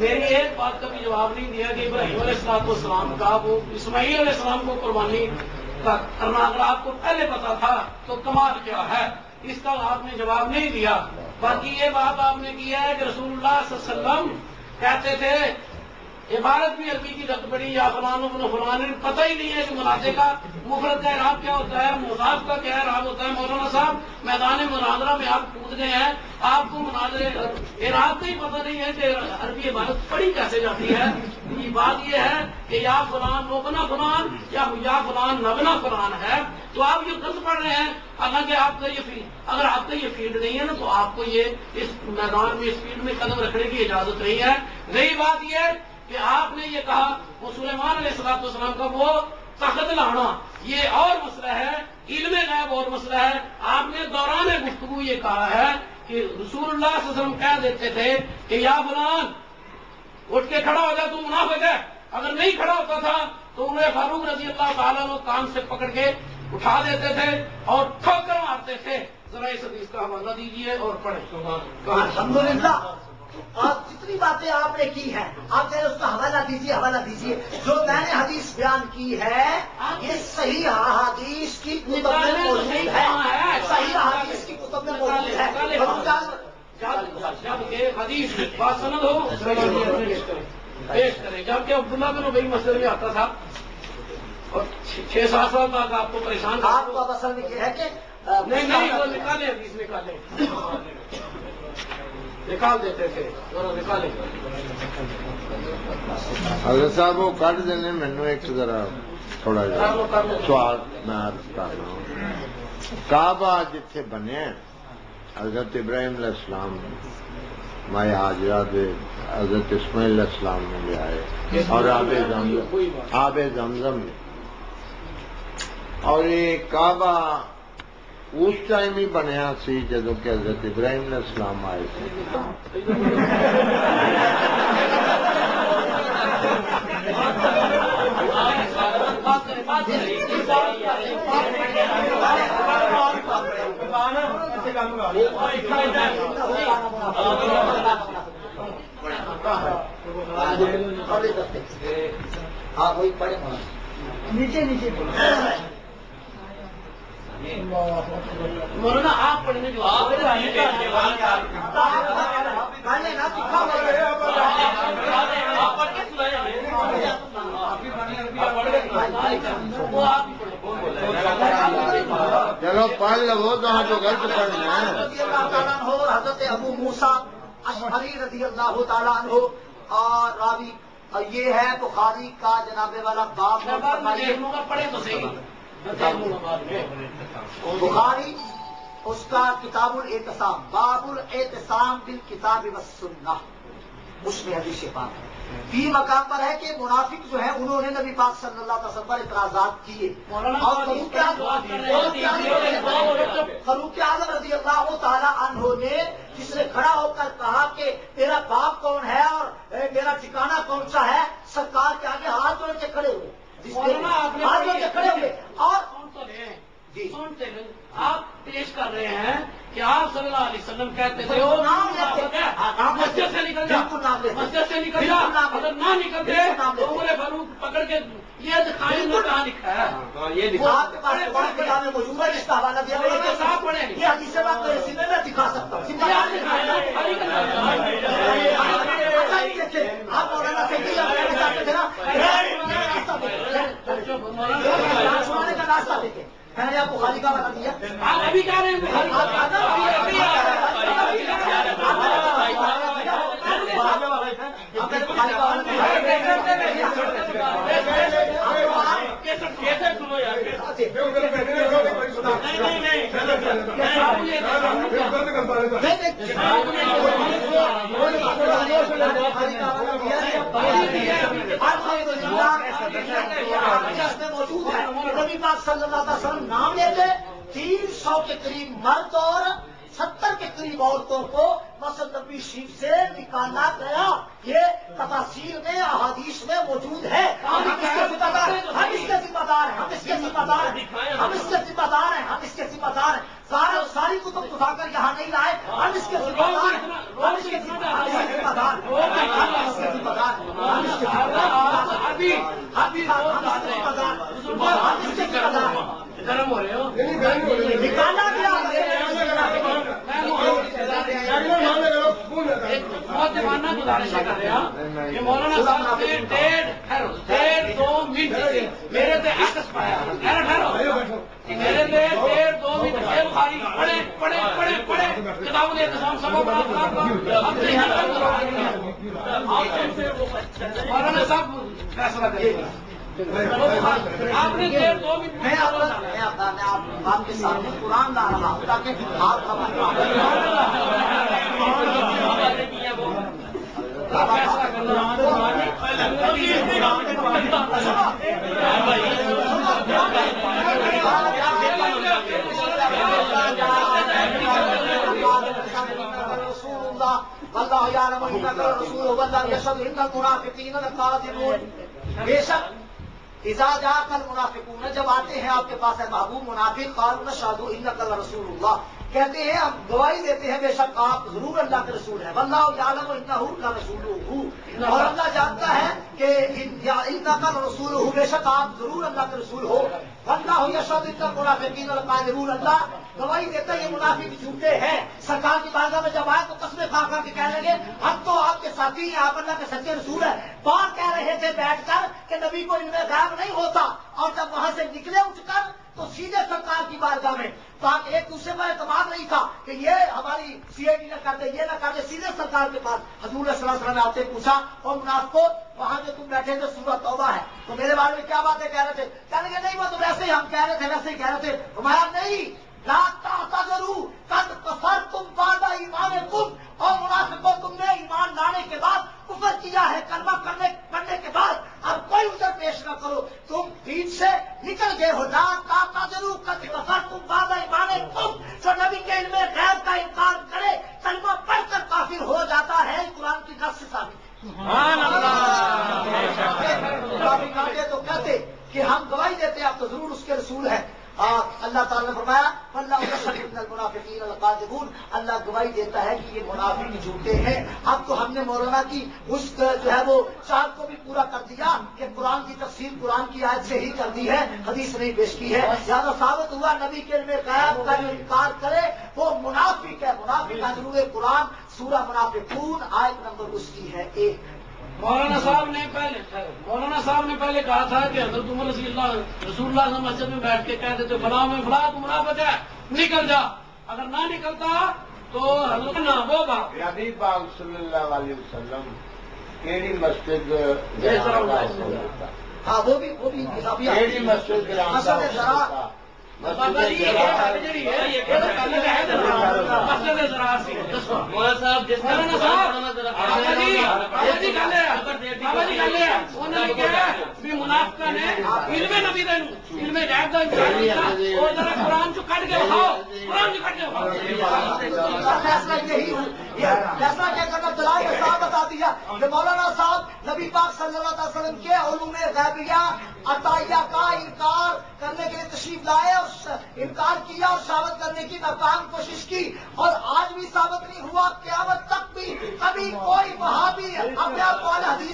میری ایک بات کا بھی جواب نہیں دیا کہ ابراہیم علیہ السلام کا وہ اسماعیل علیہ السلام کو قربانی کرنا اگر آپ کو پہلے پتا تھا تو کمال کیا ہے، اس کا آپ نے جواب نہیں دیا۔ باقی یہ بات آپ نے کی ہے کہ رسول اللہ صلی اللہ علیہ وسلم کہتے تھے عبارت بھی عربی کی رد پڑی یا فلان ابن فلان، پتہ ہی نہیں ہے کہ مناظر کا مفرد کا اعراب کیا ہوتا ہے، مضاف کا کیا اعراب ہوتا ہے۔ مولانا صاحب میدان مناظرہ میں آپ کود گئے ہیں، آپ کو مناظر اعراب کا ہی پتہ نہیں ہے کہ عربی عبارت پڑھی کیسے جاتی ہے۔ یہ بات یہ ہے کہ یا فلان وبنا فلان یا فلان نبنا فلان ہے، تو آپ یہ غلط پڑھ رہے ہیں۔ حالانکہ آپ کا یہ فیلڈ، اگر آپ کا یہ فیلڈ نہیں ہے نا تو آپ کو یہ اس میدان میں اس فیلڈ میں قدم رکھنے کی اجازت نہیں ہے۔ رہی بات یہ ہے کہ آپ نے یہ کہا وہ سلیمان علیہ السلام کا وہ تخت لانا یہ اور مسئلہ ہے، علم غیب اور مسئلہ ہے۔ آپ نے دوران گفتگو یہ کہا ہے کہ رسول اللہ صلی اللہ علیہ وسلم کہہ دیتے تھے کہ یا فلان اٹھ کے کھڑا ہو جا، تو منافق ہے۔ اگر نہیں کھڑا ہوتا تھا تو انہیں فاروق رضی اللہ تعالیٰ عنہ کان سے پکڑ کے اٹھا دیتے تھے اور ٹھوکر مارتے تھے۔ ذرا اس حدیث کا حوالہ دیجیے اور پڑھیں۔ الحمدللہ آپ جتنی باتیں آپ نے کی ہیں آپ کہہ رہے اس کا حوالہ دیجیے۔ جو میں نے حدیث بیان کی ہے یہ صحیح احادیث کی کتب میں موجود ہے، صحیح احادیث کی کتب میں موجود ہے۔ جبکہ حدیث باسند ہو پیش کریں، جبکہ عبداللہ بن ابی مسئلے میں آتا تھا اور 6-7 سال تک آپ کو پریشان کرتا۔ آپ کو اصل میں یہ ہے کہ نہیں وہ نکالے، حدیث نکال دیتے تھے، نکالے۔ حضرت صاحب وہ کٹ دینے، مینو ایک ذرا تھوڑا جا سوال میں عرض کر رہا ہوں۔ کعبہ جتھے بنے حضرت ابراہیم علیہ السلام مائے حاجرہ دے حضرت اسماعیل علیہ السلام نے لے آئے اور آب زمزم میں، اور یہ کعبہ اس ٹائم ہی بنیا سی جدو کہ حضرت ابراہیم علیہ السلام آئے تھے۔ نیچے مولانا آپ پڑھنے جو چلو پڑھ لو تو جو غلط پڑھنا ہے۔ حضرت ابو موسیٰ اشعری رضی اللہ تعالیٰ عنہ اور راوی یہ ہے بخاری کا جناب والا باب پڑھے تو صحیح بخاری اس کا کتاب الاعتصام باب الاعتصام بالکتاب والسنہ، اس میں حدیث پاک ہے۔ بھی مقام پر ہے کہ منافق جو ہے انہوں نے نبی پاک صلی اللہ علیہ وسلم پر اعتراضات کیے اور فاروق اعظم رضی اللہ تعالی عنہ نے جس نے کھڑا ہو کر کہا کہ تیرا باپ کون ہے اور میرا ٹھکانہ کون سا ہے، سرکار کے آگے ہاتھ جوڑ کے کھڑے ہوئے، ہاتھ جوڑ کے کھڑے ہوئے اور سنتے ہیں آپ پیش کر رہے ہیں کہ آپ صلی اللہ علیہ وسلم کہتے تھے مسجد سے نکل جا، مسجد سے نکل جا، اگر نہ نکلتے تو عمر فاروق پکڑ کے یہ دکھائیں گے کہاں لکھا ہے، آپ کے پاس بڑا کتاب میں موجود ہے، اس کا حوالہ دیا صاحب پڑھیں یہ حدیث بات میرے سینے میں دکھا سکتا ہوں۔ آپ مولانا سے چاہتے تھے نا کا راستہ دیکھیں، میں نے آپ کو خالی کا بتا دیا، آپ ابھی کہہ رہے ہیں موجود ہے نبی پاک صلی اللہ علیہ وسلم نام لیتے 300 کے قریب مرد اور 70 کے قریب عورتوں کو مسجد نبوی شریف سے نکالا گیا، یہ تفاصیل میں احادیث میں موجود ہے۔ ہم اس کے ذمہ دار ہیں، ہم اس کے ذمہ دار ہیں، ہم اس کے ذمہ دار ہیں، ہم اس کے ذمہ دار ہیں، ہم اس کے ذمہ دار ہیں۔ ساری کتب اٹھا کر یہاں نہیں لائے، ہم اس کے ذمہ دار ہیں۔ گرم ہو رہے ہو بہت دیوانہ گزارش کر رہے ہیں کہ مولانا صاحب نے 1.5-2 منٹ میرے سے عکس پایا میرے سے 1.5-2 منٹ بخاری پڑھے پڑھے پڑھے پڑھے کتابوں کے انتظام سب مولانا صاحب فیصلہ کریں آپ نے 1.5-2 منٹ میں آپ کے سامنے قرآن لا رہا ہوں تاکہ آپ بے شک اذا جاء المنافقون جب آتے ہیں آپ کے پاس ہے محبوب منافق قالوا نشهد انك لرسول الله کہتے ہیں ہم گواہی دیتے ہیں بے شک آپ ضرور اللہ کے رسول ہیں واللہ یعلم انه لرسوله اور اللہ جانتا ہے کہ انك لرسوله بے شک آپ ضرور اللہ کے رسول ہو واللہ یشهد ان المنافقین لکاذبون اللہ گواہی دیتا ہے یہ منافق جھوٹے ہیں سرکار کی بارگاہ میں جب آئے تو قسمیں کھا کھا کے کہنے لگے ہم تو آپ کے ساتھی ہیں آپ اللہ کے سچے رسول ہیں بات کہہ رہے تھے بیٹھ کر کہ نبی کو ان میں غائب نہیں ہوتا اور جب وہاں سے نکلے اٹھ کر تو سیدھے سرکار کی بارگاہ میں تاکہ ایک دوسرے پر اعتماد نہیں تھا کہ یہ ہماری سی آئی ڈی نہ کر دے یہ نہ کر دے سیدھے سرکار کے پاس حضور صلی اللہ علیہ وسلم نے آپ سے پوچھا اور منافقوں وہاں جو تم بیٹھے تھے سورہ توبہ ہے تو میرے بارے میں کیا باتیں کہہ رہے تھے کہنے کے نہیں وہ تو ویسے ہی ہم کہہ رہے تھے ویسے ہی کہہ رہے تھے ہمارا نہیں لا تعتذروا قد کفرتم بعد ایمانکم اور منافقوں تم نے ایمان لانے کے بعد کفر کیا ہے کلمہ پڑھنے کے بعد اب کوئی عذر پیش نہ کرو تم دین سے نکل گئے ہو لا تعتذروا قد کفرتم بعد ایمانکم جو نبی کے علم غیب کا انکار کرے کلمہ پڑھ کر کافر ہو جاتا ہے قرآن کی نص سے ثابت سبحان اللہ تو کہتے کہ ہم گواہی دیتے ہیں آپ تو ضرور اس کے رسول ہیں اللہ تعالیٰ نے فرمایا المنافقین القاذبون اللہ گواہی دیتا ہے کہ یہ منافق جھوٹے ہیں اب تو ہم نے مولانا کی اس جو ہے وہ چاہت کو بھی پورا کر دیا کہ قرآن کی تفسیر قرآن کی آیت سے ہی کر دی ہے حدیث نہیں پیش کی ہے زیادہ ثابت ہوا نبی کے علم غیب کا جو انکار کرے وہ منافق ہے منافق حضور قرآن سورہ منافقون آیت نمبر اس کی ہے 1 مولانا صاحب نے پہلے کہا تھا کہ حضرت عمر رسول اللہ مسجد میں بیٹھ کے کہتے تھے فلاں میں فلاں تو منافق ہے نکل جا اگر نہ نکلتا تو حضرت نہ وہ بات نبی پاک صلی اللہ علیہ وسلم کیڑی مسجد ہاں وہ بھی کیڑی مسجد منافقہ نے علم نبی علم غیب کا قرآن جو کٹ کے بتاؤ قرآن جو کٹ کے فیصلہ کیا کرنا دلائل کے ساتھ بتا دیا کہ مولانا صاحب نبی پاک صلی اللہ علیہ وسلم کے علوم غیبیہ عطائیہ کا انکار کرنے کے لیے تشریف لائے اور انکار کیا اور ثابت کرنے کی ناکام کوشش کی اور آج بھی ثابت نہیں ہوا قیامت تک بھی کبھی کوئی وہابی اپنے آپ کو حدیث